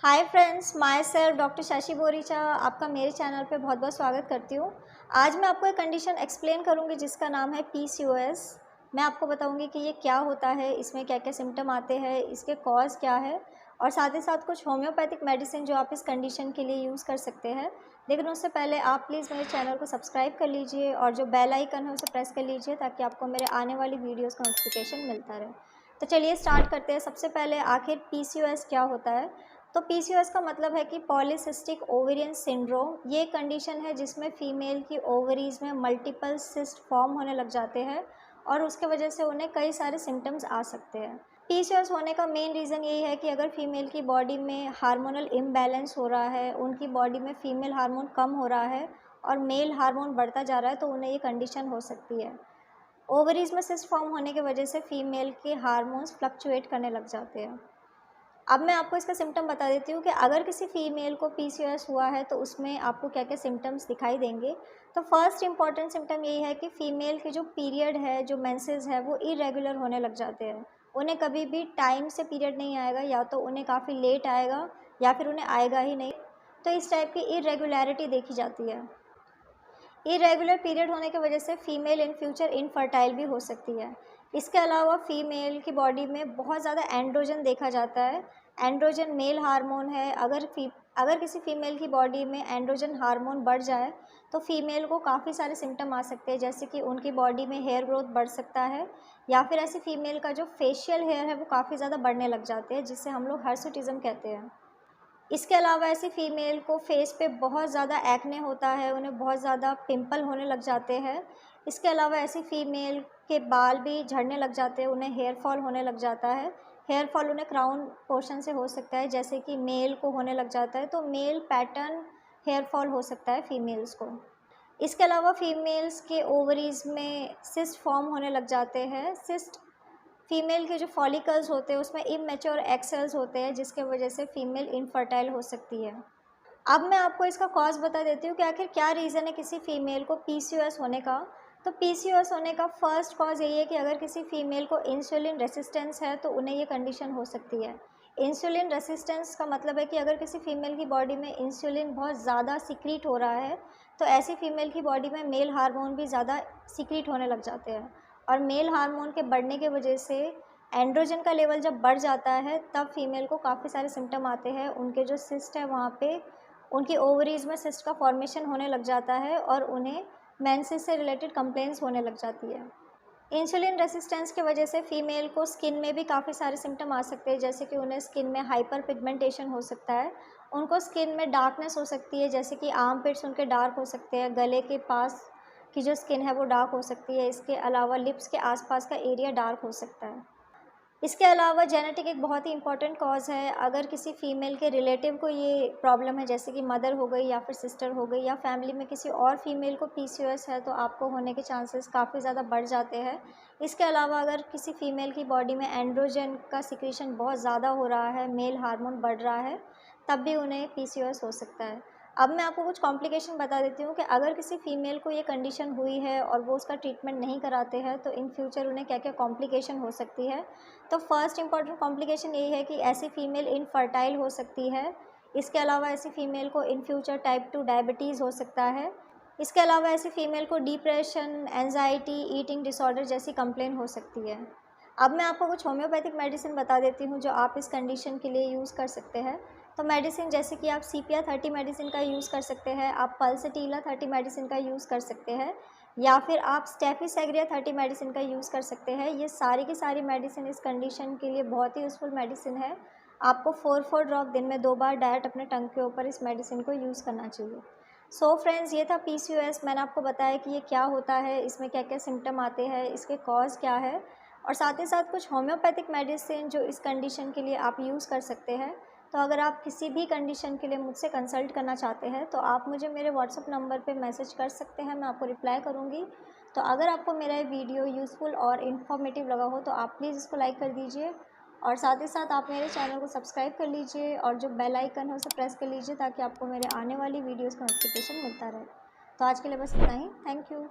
Hi friends, my self doctor Shashi Boricha आपका मेरे channel पे बहुत बहुत स्वागत करती हूँ। आज मैं आपको एक कंडीशन एक्सप्लेन करूँगी जिसका नाम है PCOS। मैं आपको बताऊँगी कि ये क्या होता है, इसमें क्या क्या सिम्टम आते हैं, इसके कॉज क्या है और साथ ही साथ कुछ होम्योपैथिक मेडिसिन जो आप इस कंडीशन के लिए यूज़ कर सकते हैं। लेकिन उससे पहले आप प्लीज़ मेरे चैनल को सब्सक्राइब कर लीजिए और जो बेल आइकन है उसे प्रेस कर लीजिए ताकि आपको मेरे आने वाली वीडियोज़ का नोटिफिकेशन मिलता रहे। तो चलिए स्टार्ट करते हैं। सबसे पहले आखिर PCOS क्या होता है। तो PCOS का मतलब है कि पॉलीसिस्टिक ओवेरियन सिंड्रोम। ये कंडीशन है जिसमें फीमेल की ओवरीज में मल्टीपल सिस्ट फॉर्म होने लग जाते हैं और उसके वजह से उन्हें कई सारे सिम्टम्स आ सकते हैं। PCOS होने का मेन रीज़न यही है कि अगर फीमेल की बॉडी में हार्मोनल इम्बैलेंस हो रहा है, उनकी बॉडी में फीमेल हार्मोन कम हो रहा है और मेल हार्मोन बढ़ता जा रहा है, तो उन्हें ये कंडीशन हो सकती है। ओवरीज में सिस्ट फॉर्म होने की वजह से फीमेल के हार्मोन्स फ्लक्चुएट करने लग जाते हैं। अब मैं आपको इसका सिम्टम बता देती हूँ कि अगर किसी फीमेल को PCOS हुआ है तो उसमें आपको क्या क्या सिम्टम्स दिखाई देंगे। तो फर्स्ट इंपॉर्टेंट सिम्टम यही है कि फ़ीमेल की जो पीरियड है, जो मेंसेस है, वो इरेगुलर होने लग जाते हैं। उन्हें कभी भी टाइम से पीरियड नहीं आएगा, या तो उन्हें काफ़ी लेट आएगा या फिर उन्हें आएगा ही नहीं। तो इस टाइप की इरेगुलरिटी देखी जाती है। इरेगुलर पीरियड होने की वजह से फ़ीमेल इन फ्यूचर इनफर्टाइल भी हो सकती है। इसके अलावा फ़ीमेल की बॉडी में बहुत ज़्यादा एंड्रोजन देखा जाता है। एंड्रोजन मेल हार्मोन है। अगर किसी फ़ीमेल की बॉडी में एंड्रोजन हार्मोन बढ़ जाए तो फ़ीमेल को काफ़ी सारे सिम्टम आ सकते हैं, जैसे कि उनकी बॉडी में हेयर ग्रोथ बढ़ सकता है, या फिर ऐसी फ़ीमेल का जो फेशियल हेयर है वो काफ़ी ज़्यादा बढ़ने लग जाते हैं, जिसे हम लोग हर्सुटिज़म कहते हैं। इसके अलावा ऐसी फ़ीमेल को फेस पे बहुत ज़्यादा एक्ने होता है, उन्हें बहुत ज़्यादा पिंपल होने लग जाते हैं। इसके अलावा ऐसी फ़ीमेल के बाल भी झड़ने लग जाते हैं, उन्हें हेयर फॉल होने लग जाता है। हेयर फॉल उन्हें क्राउन पोर्शन से हो सकता है, जैसे कि मेल को होने लग जाता है, तो मेल पैटर्न हेयर फॉल हो सकता है फ़ीमेल्स को। इसके अलावा फ़ीमेल्स के ओवरीज़ में सिस्ट फॉर्म होने लग जाते हैं। सिस्ट फीमेल के जो फॉलिकल्स होते हैं उसमें इमैच्योर एग सेल्स होते हैं, जिसके वजह से फीमेल इनफर्टाइल हो सकती है। अब मैं आपको इसका कॉज बता देती हूँ कि आखिर क्या रीज़न है किसी फीमेल को PCOS होने का। तो PCOS होने का फर्स्ट कॉज यही है कि अगर किसी फीमेल को इंसुलिन रेसिस्टेंस है तो उन्हें ये कंडीशन हो सकती है। इंसुलिन रेसिस्टेंस का मतलब है कि अगर किसी फीमेल की बॉडी में इंसुलिन बहुत ज़्यादा सिक्रीट हो रहा है तो ऐसी फीमेल की बॉडी में मेल हार्मोन भी ज़्यादा सिक्रीट होने लग जाते हैं, और मेल हार्मोन के बढ़ने की वजह से एंड्रोजन का लेवल जब बढ़ जाता है तब फीमेल को काफ़ी सारे सिम्टम आते हैं। उनके जो सिस्ट है वहाँ पे उनकी ओवरीज में सिस्ट का फॉर्मेशन होने लग जाता है और उन्हें मेंसेस से रिलेटेड कंप्लेंट्स होने लग जाती है। इंसुलिन रेसिस्टेंस की वजह से फ़ीमेल को स्किन में भी काफ़ी सारे सिम्टम आ सकते हैं, जैसे कि उन्हें स्किन में हाइपर पिगमेंटेशन हो सकता है, उनको स्किन में डार्कनेस हो सकती है, जैसे कि आर्म पिट्स उनके डार्क हो सकते हैं, गले के पास की जो स्किन है वो डार्क हो सकती है। इसके अलावा लिप्स के आसपास का एरिया डार्क हो सकता है। इसके अलावा जेनेटिक एक बहुत ही इंपॉर्टेंट कॉज़ है। अगर किसी फ़ीमेल के रिलेटिव को ये प्रॉब्लम है, जैसे कि मदर हो गई या फिर सिस्टर हो गई, या फैमिली में किसी और फीमेल को PCOS है, तो आपको होने के चांसेस काफ़ी ज़्यादा बढ़ जाते हैं। इसके अलावा अगर किसी फ़ीमेल की बॉडी में एंड्रोजन का सिक्रीशन बहुत ज़्यादा हो रहा है, मेल हार्मोन बढ़ रहा है, तब भी उन्हें PCOS हो सकता है। अब मैं आपको कुछ कॉम्प्लिकेशन बता देती हूँ कि अगर किसी फ़ीमेल को ये कंडीशन हुई है और वो उसका ट्रीटमेंट नहीं कराते हैं तो इन फ्यूचर उन्हें क्या क्या कॉम्प्लिकेशन हो सकती है। तो फर्स्ट इंपॉर्टेंट कॉम्प्लिकेशन यही है कि ऐसी फ़ीमेल इनफर्टाइल हो सकती है। इसके अलावा ऐसी फ़ीमेल को इन फ्यूचर टाइप 2 डायबिटीज़ हो सकता है। इसके अलावा ऐसी फ़ीमेल को डिप्रेशन, एंजाइटी, ईटिंग डिसऑर्डर जैसी कंप्लेन हो सकती है। अब मैं आपको कुछ होम्योपैथिक मेडिसिन बता देती हूँ जो आप इस कंडीशन के लिए यूज़ कर सकते हैं। तो मेडिसिन जैसे कि आप सीपिया 30 मेडिसिन का यूज़ कर सकते हैं, आप पल्सटीला 30 मेडिसिन का यूज़ कर सकते हैं, या फिर आप स्टेफिसेग्रिया 30 मेडिसिन का यूज़ कर सकते हैं। ये सारी की सारी मेडिसिन इस कंडीशन के लिए बहुत ही यूज़फुल मेडिसिन है। आपको 4 ड्रॉप दिन में 2 बार डायरेक्ट अपने टंग के ऊपर इस मेडिसिन को यूज़ करना चाहिए। सो फ्रेंड्स, ये था PCOS। मैंने आपको बताया कि ये क्या होता है, इसमें क्या क्या सिम्टम आते हैं, इसके कॉज क्या है, और साथ ही साथ कुछ होम्योपैथिक मेडिसिन जो इस कंडीशन के लिए आप यूज़ कर सकते हैं। तो अगर आप किसी भी कंडीशन के लिए मुझसे कंसल्ट करना चाहते हैं तो आप मुझे मेरे व्हाट्सअप नंबर पे मैसेज कर सकते हैं, मैं आपको रिप्लाई करूँगी। तो अगर आपको मेरा ये वीडियो यूज़फुल और इन्फॉर्मेटिव लगा हो तो आप प्लीज़ इसको लाइक कर दीजिए, और साथ ही साथ आप मेरे चैनल को सब्सक्राइब कर लीजिए और जो बेल आइकन है उसे प्रेस कर लीजिए ताकि आपको मेरे आने वाली वीडियोज़ का नोटिफिकेशन मिलता रहे। तो आज के लिए बस इतना ही। Thank you.